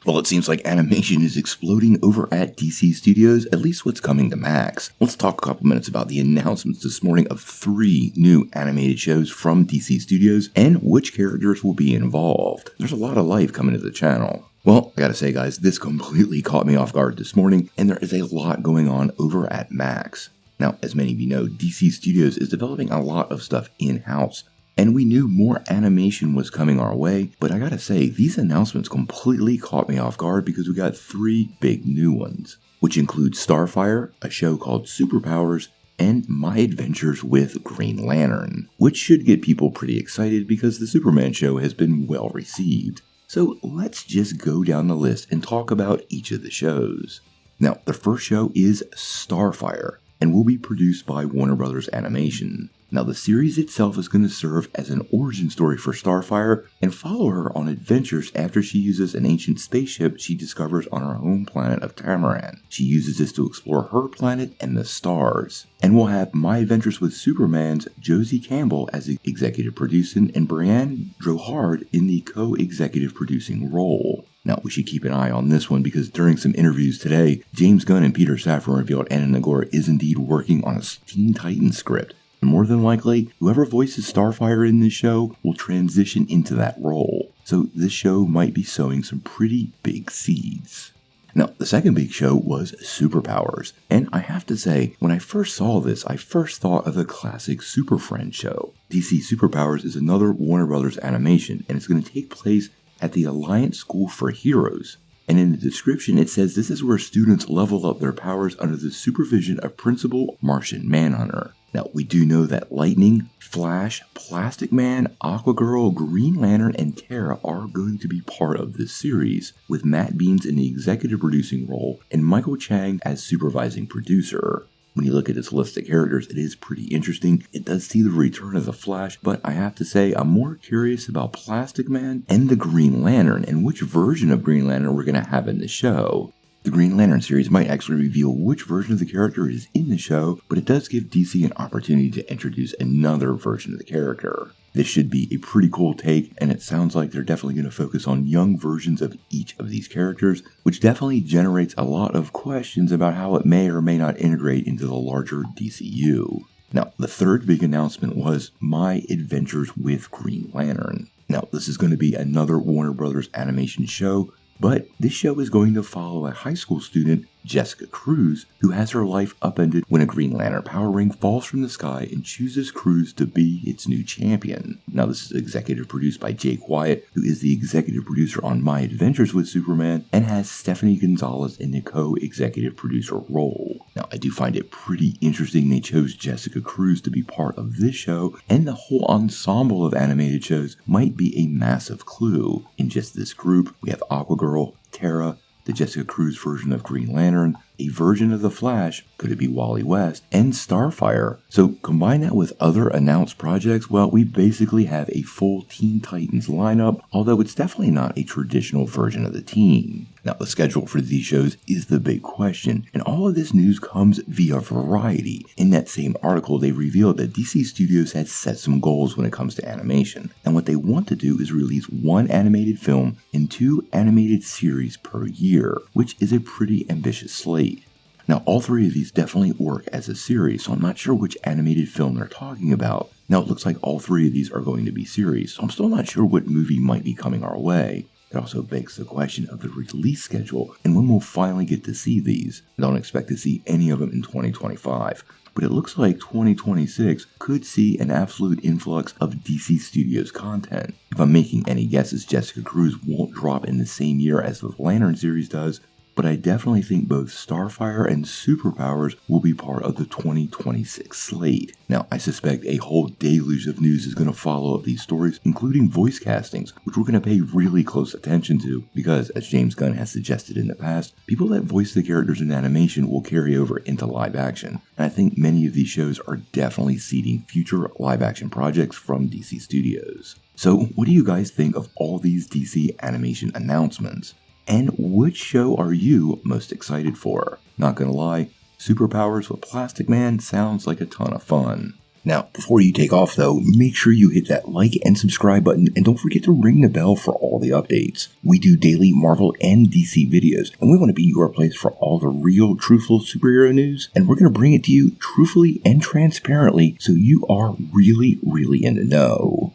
Well, it seems like animation is exploding over at DC Studios, at least what's coming to Max. Let's talk a couple minutes about the announcements this morning of 3 new animated shows from DC Studios and which characters will be involved. There's a lot of life coming to the channel. Well, I gotta say guys, this completely caught me off guard this morning, and there is a lot going on over at Max. Now, as many of you know, DC Studios is developing a lot of stuff in-house. And we knew more animation was coming our way, but I gotta say, these announcements completely caught me off guard because we got 3 big new ones, which include Starfire, a show called Superpowers, and My Adventures with Green Lantern, which should get people pretty excited because the Superman show has been well received. So let's just go down the list and talk about each of the shows. Now, the first show is Starfire, and will be produced by Warner Bros. Animation. Now, the series itself is going to serve as an origin story for Starfire and follow her on adventures after she uses an ancient spaceship she discovers on her home planet of Tamaran. She uses this to explore her planet and the stars. And we'll have My Adventures with Superman's Josie Campbell as the executive producer and Brianne Drohard in the co-executive producing role. Now, we should keep an eye on this one because during some interviews today, James Gunn and Peter Safran revealed Anna Nagore is indeed working on a Teen Titans script. And more than likely, whoever voices Starfire in this show will transition into that role. So this show might be sowing some pretty big seeds. Now, the second big show was Superpowers. And I have to say, when I first saw this, I first thought of the classic Super Friends show. DC Superpowers is another Warner Bros. Animation, and it's going to take place at the Alliance School for Heroes. And in the description it says this is where students level up their powers under the supervision of Principal Martian Manhunter. Now, we do know that Lightning, Flash, Plastic Man, Aquagirl, Green Lantern, and Terra are going to be part of this series, with Matt Beans in the executive producing role and Michael Chang as supervising producer. When you look at this list of characters, it is pretty interesting. It does see the return of the Flash, but I have to say I'm more curious about Plastic Man and the Green Lantern and which version of Green Lantern we're going to have in the show. The Green Lantern series might actually reveal which version of the character is in the show, but it does give DC an opportunity to introduce another version of the character. This should be a pretty cool take, and it sounds like they're definitely going to focus on young versions of each of these characters, which definitely generates a lot of questions about how it may or may not integrate into the larger DCU. Now, the third big announcement was My Adventures with Green Lantern. Now, this is going to be another Warner Bros. Animation show, but this show is going to follow a high school student, Jessica Cruz, who has her life upended when a Green Lantern power ring falls from the sky and chooses Cruz to be its new champion. Now, this is executive produced by Jake Wyatt, who is the executive producer on My Adventures with Superman, and has Stephanie Gonzalez in the co-executive producer role. Now, I do find it pretty interesting they chose Jessica Cruz to be part of this show, and the whole ensemble of animated shows might be a massive clue. In just this group, we have Aquagirl, Terra, the Jessica Cruz version of Green Lantern, a version of the Flash, could it be Wally West, and Starfire. So combine that with other announced projects, well, we basically have a full Teen Titans lineup, although it's definitely not a traditional version of the team. Now, the schedule for these shows is the big question, and all of this news comes via Variety. In that same article, they revealed that DC Studios has set some goals when it comes to animation, and what they want to do is release 1 animated film and 2 animated series per year, which is a pretty ambitious slate. Now, all 3 of these definitely work as a series, so I'm not sure which animated film they're talking about. Now, it looks like all 3 of these are going to be series, so I'm still not sure what movie might be coming our way. It also begs the question of the release schedule and when we'll finally get to see these. I don't expect to see any of them in 2025, but it looks like 2026 could see an absolute influx of DC Studios content. If I'm making any guesses, Jessica Cruz won't drop in the same year as the Lantern series does, but I definitely think both Starfire and Superpowers will be part of the 2026 slate. Now, I suspect a whole deluge of news is going to follow up these stories, including voice castings, which we're going to pay really close attention to, because, as James Gunn has suggested in the past, people that voice the characters in animation will carry over into live action, and I think many of these shows are definitely seeding future live action projects from DC Studios. So, what do you guys think of all these DC animation announcements? And which show are you most excited for? Not gonna lie, Superpowers with Plastic Man sounds like a ton of fun. Now, before you take off though, make sure you hit that like and subscribe button, and don't forget to ring the bell for all the updates. We do daily Marvel and DC videos, and we want to be your place for all the real, truthful superhero news, and we're going to bring it to you truthfully and transparently so you are really in the know.